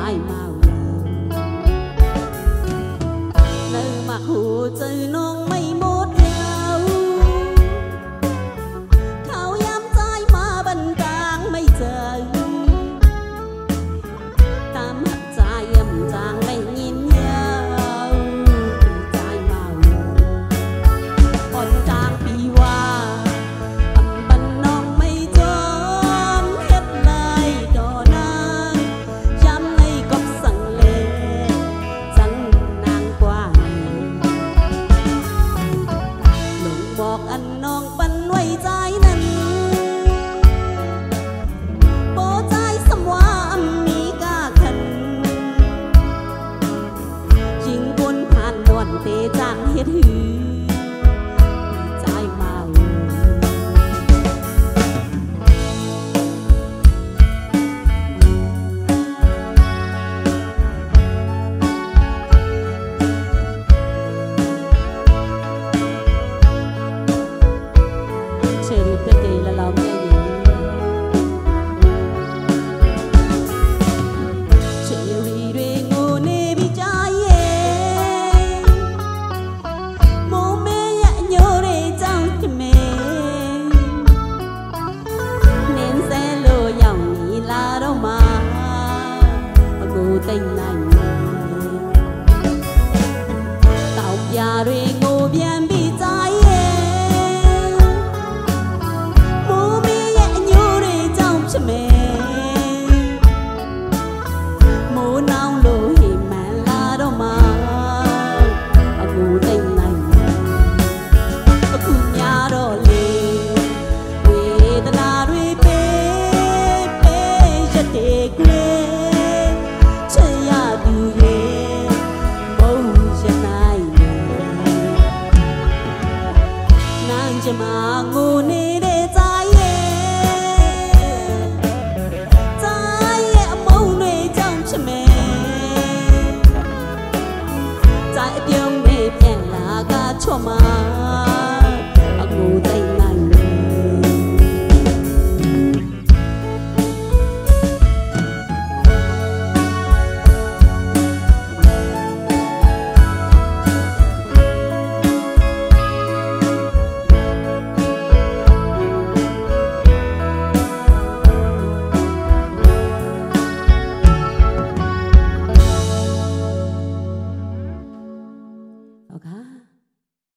trái màu nơi mặc hồ trời nông mây một nhau khao yếm trái mà bần tráng mây trời tam hạt trái yếm tráng mây nhìn nhau trái màu con tráng pi hoa âm bần nông mây chôm hết lời đò nang dám nay cọp sẵn lệ chẳng nàng qua lùngบอกอันน้องปันไว้ใจนั้นโปใจสมว่ามีกาขันจิงบนผ่านบ่อนเตจางเฮ็ดหือใจเมาtình lành tàu già rồi ngô biên bị trái mù mi nhẹ nhô để trong cho mẹ mù nào lô hi mẹ la đâu mà ngô tình lành cứ nhà đó lì quê ta la rồi bê bê cho tê quê mà ngu ni để trái mâu nuôi trong cho mẹ trái tiêu mẹ bèn là ga cho mà